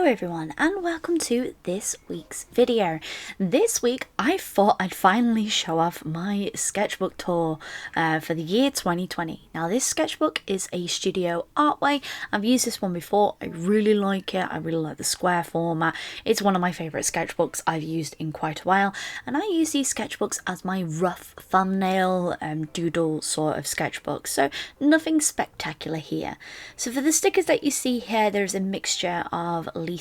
everyone, and welcome to this week's video. This week I thought I'd finally show off my sketchbook tour for the year 2020. Now this sketchbook is a studio artway. I've used this one before. I really like it. I really like the square format. It's one of my favourite sketchbooks I've used in quite a while, and I use these sketchbooks as my rough thumbnail doodle sort of sketchbook, so nothing spectacular here. So for the stickers that you see here, there's a mixture of Lisa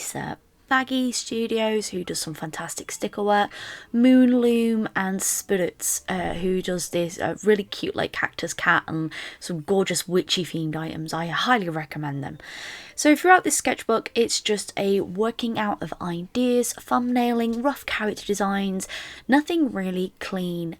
Baggy Studios, who does some fantastic sticker work, Moonloom, and Spirits, who does this really cute like cactus cat and some gorgeous witchy themed items. I highly recommend them. So throughout this sketchbook, it's just a working out of ideas, thumbnailing, rough character designs, nothing really clean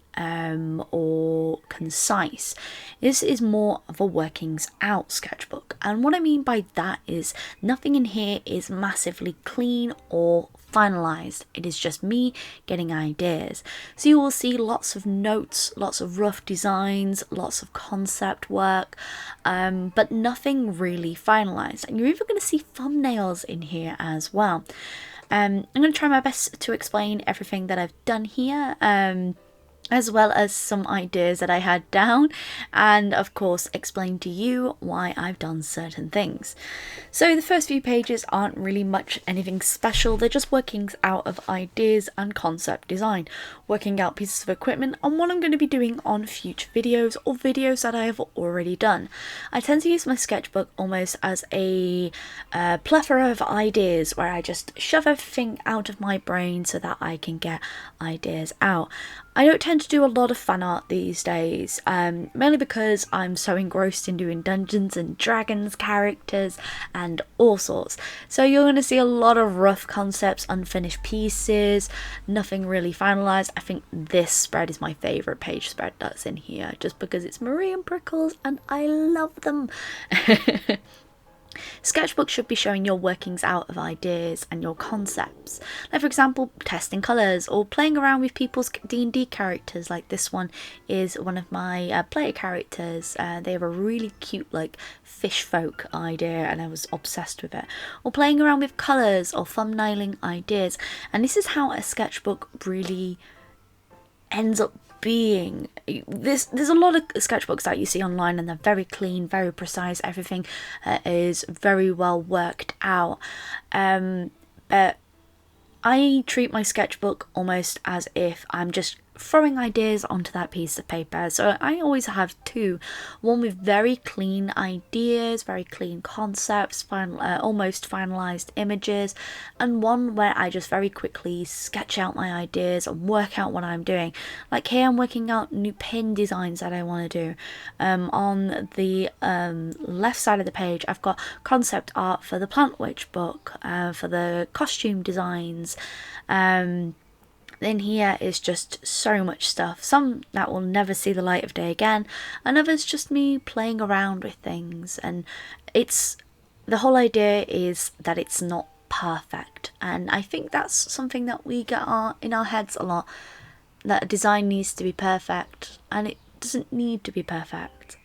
or concise. This is more of a workings out sketchbook, and what I mean by that is nothing in here is massively clean or finalized. It is just me getting ideas. So you will see lots of notes, lots of rough designs, lots of concept work, but nothing really finalized. And you're even going to see thumbnails in here as well. I'm going to try my best to explain everything that I've done here, as well as some ideas that I had down, and of course explain to you why I've done certain things. So the first few pages aren't really much anything special. They're just workings out of ideas and concept design, working out pieces of equipment and what I'm going to be doing on future videos or videos that I have already done. I tend to use my sketchbook almost as a plethora of ideas, where I just shove everything out of my brain so that I can get ideas out. I don't tend to do a lot of fan art these days, mainly because I'm so engrossed in doing Dungeons and Dragons characters and all sorts. So you're going to see a lot of rough concepts, unfinished pieces, nothing really finalised. I think this spread is my favourite page spread that's in here, just because it's Marie and Prickles and I love them. Sketchbook should be showing your workings out of ideas and your concepts, like for example testing colours or playing around with people's D&D characters. Like this one is one of my player characters. They have a really cute like fish folk idea and I was obsessed with it. Or playing around with colours or thumbnailing ideas, and this is how a sketchbook really ends up being. There's a lot of sketchbooks that you see online and they're very clean, very precise, everything is very well worked out, but I treat my sketchbook almost as if I'm just throwing ideas onto that piece of paper. So I always have two, one with very clean ideas, very clean concepts, almost finalized images, and one where I just very quickly sketch out my ideas and work out what I'm doing. Like here I'm working out new pin designs that I want to do. On the left side of the page I've got concept art for the Plant Witch book, for the costume designs. Then here is just so much stuff, some that will never see the light of day again, and others just me playing around with things. And it's, the whole idea is that it's not perfect, and I think that's something that we get in our heads a lot, that a design needs to be perfect, and it doesn't need to be perfect.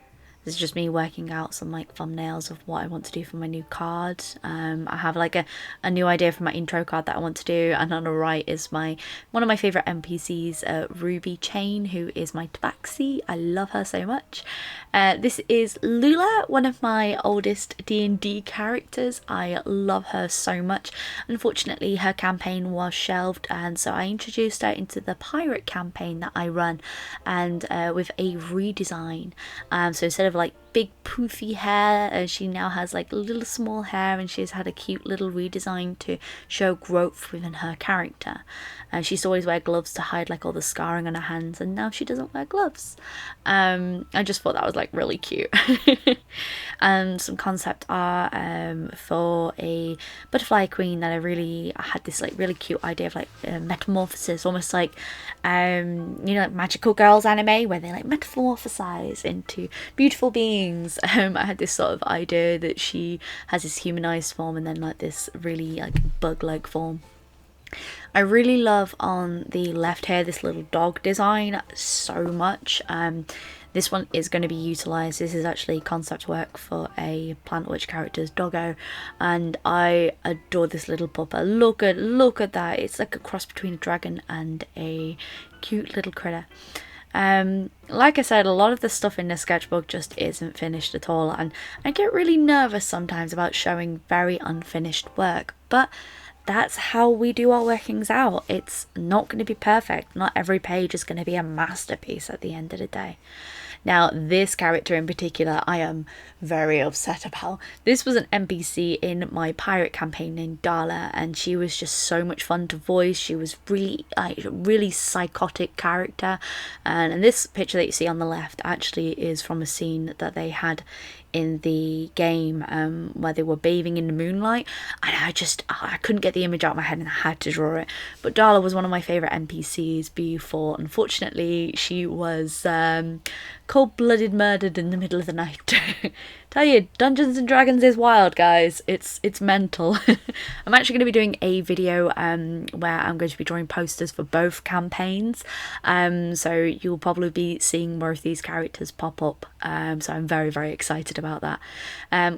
This is just me working out some like thumbnails of what I want to do for my new card. I have like a new idea for my intro card that I want to do, and on the right is one of my favourite NPCs, Ruby Chain, who is my tabaxi. I love her so much. This is Lula, one of my oldest D&D characters. I love her so much. Unfortunately her campaign was shelved, and so I introduced her into the pirate campaign that I run, and with a redesign. So instead of like big poofy hair, she now has like little small hair, and she's had a cute little redesign to show growth within her character. She used to always wear gloves to hide like all the scarring on her hands, and now she doesn't wear gloves. I just thought that was like really cute. And some concept art for a butterfly queen that I had this like really cute idea of like metamorphosis, almost like you know, like Magical Girls anime where they like metamorphosize into beautiful beings. I had this sort of idea that she has this humanized form and then like this really like bug-like form. I really love on the left here this little dog design so much. This one is going to be utilised. This is actually concept work for a Plant Witch character's doggo, and I adore this little pupper. Look at that. It's like a cross between a dragon and a cute little critter. Like I said, a lot of the stuff in the sketchbook just isn't finished at all, and I get really nervous sometimes about showing very unfinished work, but that's how we do our workings out. It's not going to be perfect. Not every page is going to be a masterpiece at the end of the day. Now, this character in particular, I am very upset about. This was an NPC in my pirate campaign named Darla, and she was just so much fun to voice. She was really psychotic character, and this picture that you see on the left actually is from a scene that they had in the game where they were bathing in the moonlight, and I couldn't get the image out of my head and I had to draw it. But Darla was one of my favourite NPCs before. Unfortunately, she was cold-blooded murdered in the middle of the night. Tell you, Dungeons and Dragons is wild, guys. It's mental. I'm actually going to be doing a video where I'm going to be drawing posters for both campaigns, so you'll probably be seeing more of these characters pop up, so I'm very excited about that.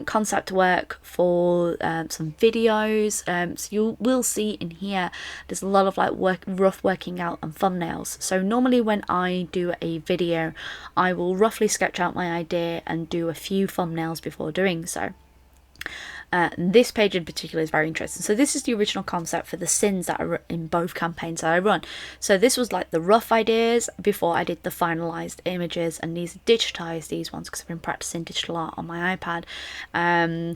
Concept work for some videos, so you will see in here there's a lot of like rough working out and thumbnails. So normally when I do a video, I will roughly sketch out my idea and do a few thumbnails before doing so. This page in particular is very interesting. So this is the original concept for the sins that are in both campaigns that I run. So this was like the rough ideas before I did the finalized images, and these are digitized, these ones, because I've been practicing digital art on my iPad.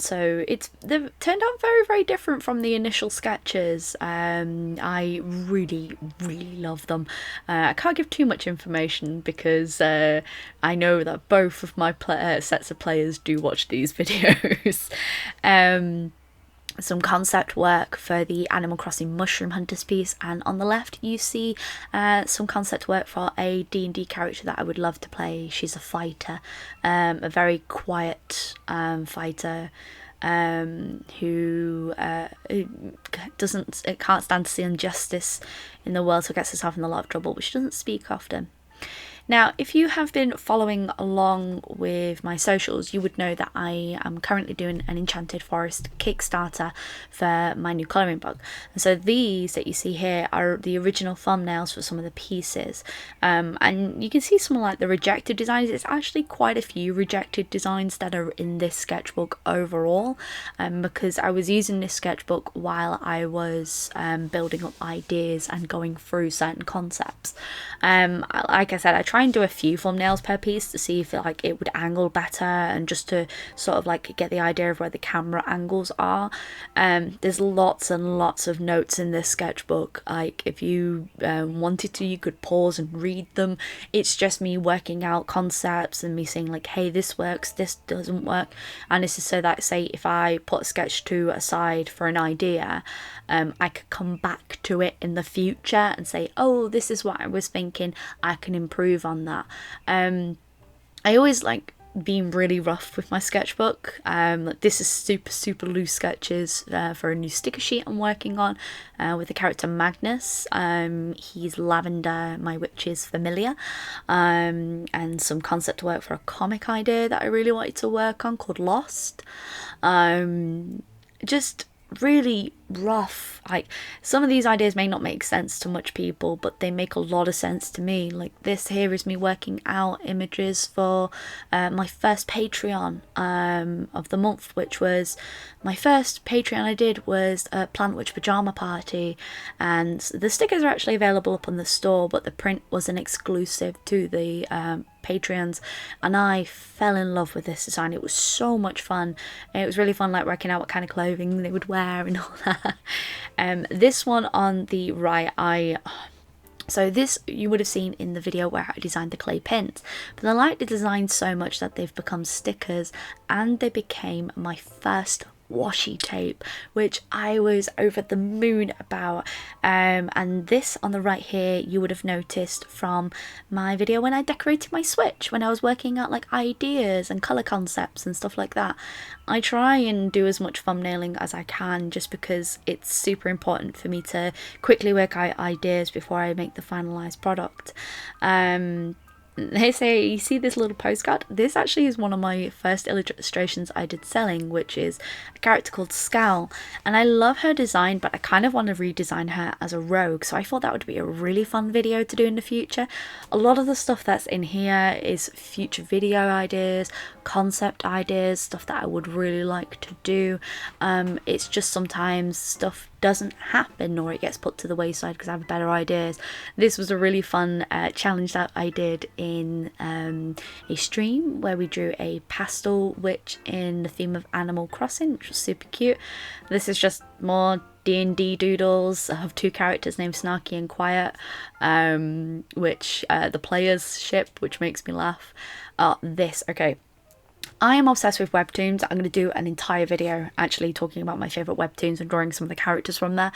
So they've turned out very different from the initial sketches. I really love them. I can't give too much information because I know that both of my sets of players do watch these videos. Some concept work for the Animal Crossing Mushroom Hunters piece, and on the left you see some concept work for a D&D character that I would love to play. She's a fighter, a very quiet fighter who can't stand to see injustice in the world, so gets herself in a lot of trouble, but she doesn't speak often. Now, if you have been following along with my socials, you would know that I am currently doing an Enchanted Forest Kickstarter for my new colouring book. And so these that you see here are the original thumbnails for some of the pieces. And you can see some of like the rejected designs. It's actually quite a few rejected designs that are in this sketchbook overall, because I was using this sketchbook while I was building up ideas and going through certain concepts. Like I said, I try and do a few thumbnails per piece to see if it would angle better, and just to sort of like get the idea of where the camera angles are. There's lots and lots of notes in this sketchbook. Like if you wanted to, you could pause and read them. It's just me working out concepts and me saying like, hey, this works, this doesn't work. And this is so that, say, if I put a sketch 2 aside for an idea, I could come back to it in the future and say, oh, this is what I was thinking, I can improve on that. I always like being really rough with my sketchbook. This is super loose sketches for a new sticker sheet I'm working on with the character Magnus. He's Lavender, my witch is familiar, and some concept work for a comic idea that I really wanted to work on called Lost. Just really rough. Like, some of these ideas may not make sense to much people, but they make a lot of sense to me. Like this here is me working out images for my first Patreon of the month, which was my first Patreon I did was a Plant Witch pajama party, and the stickers are actually available up on the store, but the print was an exclusive to the Patreons, and I fell in love with this design. It was so much fun. It was really fun, like working out what kind of clothing they would wear and all that. This one on the right, so this you would have seen in the video where I designed the clay pins, but I liked the design so much that they've become stickers, and they became my first washi tape, which I was over the moon about. And this on the right here you would have noticed from my video when I decorated my Switch, when I was working out like ideas and colour concepts and stuff like that. I try and do as much thumbnailing as I can, just because it's super important for me to quickly work out ideas before I make the finalised product. they say, you see this little postcard? This actually is one of my first illustrations I did selling, which is a character called Scowl. And I love her design, but I kind of want to redesign her as a rogue. So I thought that would be a really fun video to do in the future. A lot of the stuff that's in here is future video ideas, concept ideas, stuff that I would really like to do. It's just sometimes stuff doesn't happen or it gets put to the wayside because I have better ideas. This was a really fun challenge that I did in a stream where we drew a pastel witch in the theme of Animal Crossing, which was super cute. This is just more D&D doodles of two characters named Snarky and Quiet, which the players ship, which makes me laugh. Okay, I am obsessed with webtoons. I'm going to do an entire video actually talking about my favourite webtoons and drawing some of the characters from there.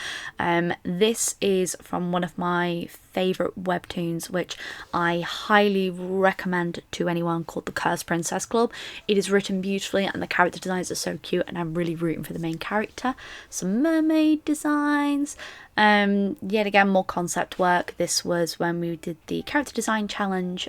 This is from one of my favourite webtoons, which I highly recommend to anyone, called the Cursed Princess Club. It is written beautifully and the character designs are so cute, and I'm really rooting for the main character. Some mermaid designs. Yet again, more concept work. This was when we did the character design challenge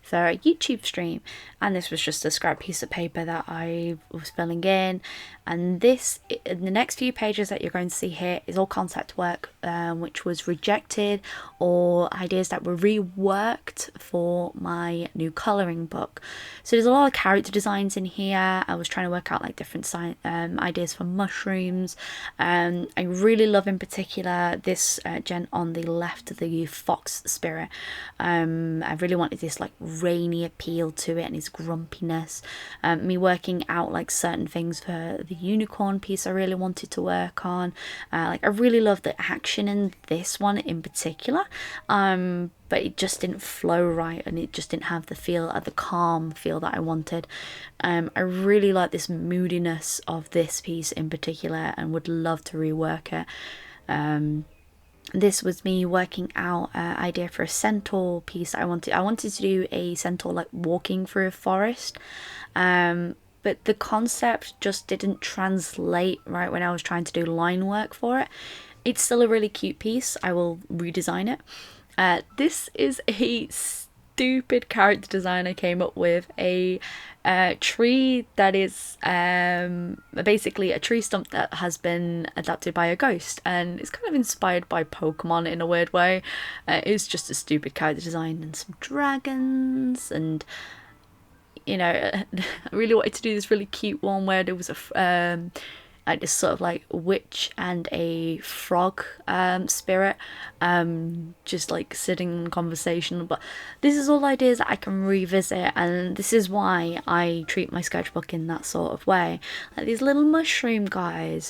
for a YouTube stream, and this was just a scrap piece of paper that I was filling in. And this, in the next few pages that you're going to see here, is all concept work which was rejected, or ideas that were reworked for my new colouring book. So there's a lot of character designs in here. I was trying to work out like different ideas for mushrooms. I really love in particular this gent on the left, the fox spirit. I really wanted this like rainy appeal to it and his grumpiness. Me working out like certain things for the unicorn piece I really wanted to work on. Like I really love the action in this one in particular, but it just didn't flow right, and it just didn't have the feel, the calm feel that I wanted. I really like this moodiness of this piece in particular and would love to rework it. This was me working out an idea for a centaur piece. I wanted to do a centaur like walking through a forest, but the concept just didn't translate right when I was trying to do line work for it. It's still a really cute piece. I will redesign it. This is a stupid character design I came up with. A tree that is basically a tree stump that has been adapted by a ghost, and it's kind of inspired by Pokemon in a weird way. It's just a stupid character design and some dragons, and you know, I really wanted to do this really cute one where there was a like this sort of like witch and a frog spirit just like sitting in conversation. But this is all ideas that I can revisit, and this is why I treat my sketchbook in that sort of way. Like these little mushroom guys,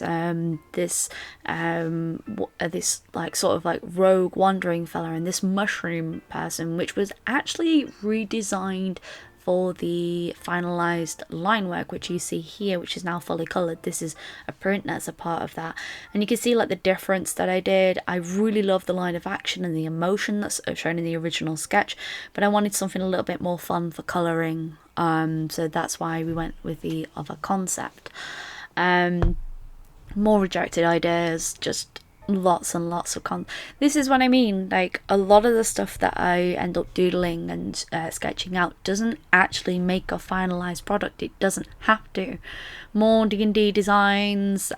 this like sort of like rogue wandering fella, and this mushroom person, which was actually redesigned for the finalized line work, which you see here, which is now fully colored. This is a print that's a part of that, and you can see like the difference that I did. I really love the line of action and the emotion that's shown in the original sketch, but I wanted something a little bit more fun for coloring, so that's why we went with the other concept. More rejected ideas, just lots and lots of this is what I mean, like a lot of the stuff that I end up doodling and sketching out doesn't actually make a finalized product. It doesn't have to. More D&D designs.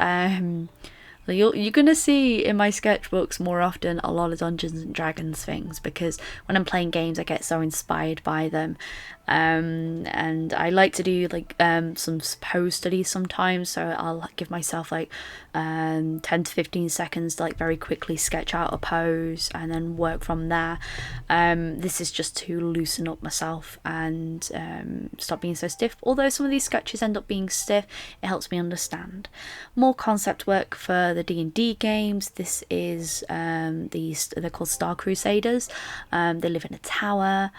You're gonna see in my sketchbooks more often a lot of Dungeons and Dragons things, because when I'm playing games I get so inspired by them. And I like to do like some pose studies sometimes, so I'll give myself like 10 to 15 seconds to like very quickly sketch out a pose and then work from there. This is just to loosen up myself and stop being so stiff. Although some of these sketches end up being stiff, it helps me understand. More concept work for the D&D games. This is they're called Star Crusaders. They live in a tower.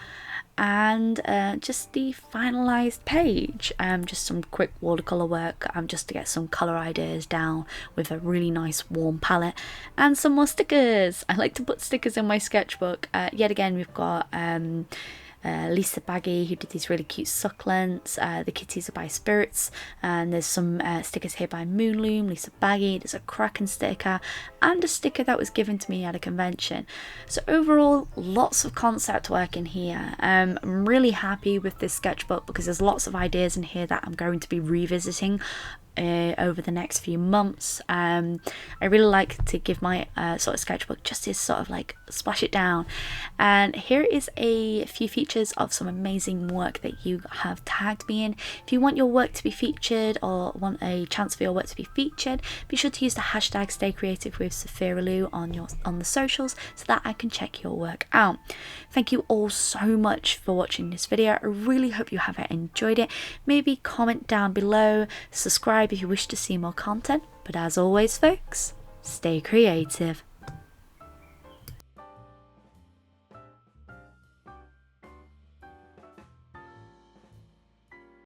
And just the finalized page, just some quick watercolor work, just to get some color ideas down with a really nice warm palette, and some more stickers. I like to put stickers in my sketchbook. Yet again, we've got Lisa Baggy, who did these really cute succulents. The kitties are by Spirits, and there's some stickers here by Moonloom, Lisa Baggy. There's a Kraken sticker and a sticker that was given to me at a convention. So overall, lots of concept work in here. I'm really happy with this sketchbook because there's lots of ideas in here that I'm going to be revisiting over the next few months. I really like to give my sort of sketchbook just this sort of like splash it down. And here is a few features of some amazing work that you have tagged me in. If you want your work to be featured or want a chance for your work to be featured, be sure to use the hashtag #StayCreativeWithSophiralou on the socials so that I can check your work out. Thank you all so much for watching this video. I really hope you have enjoyed it. Maybe comment down below, subscribe if you wish to see more content, but as always folks, stay creative.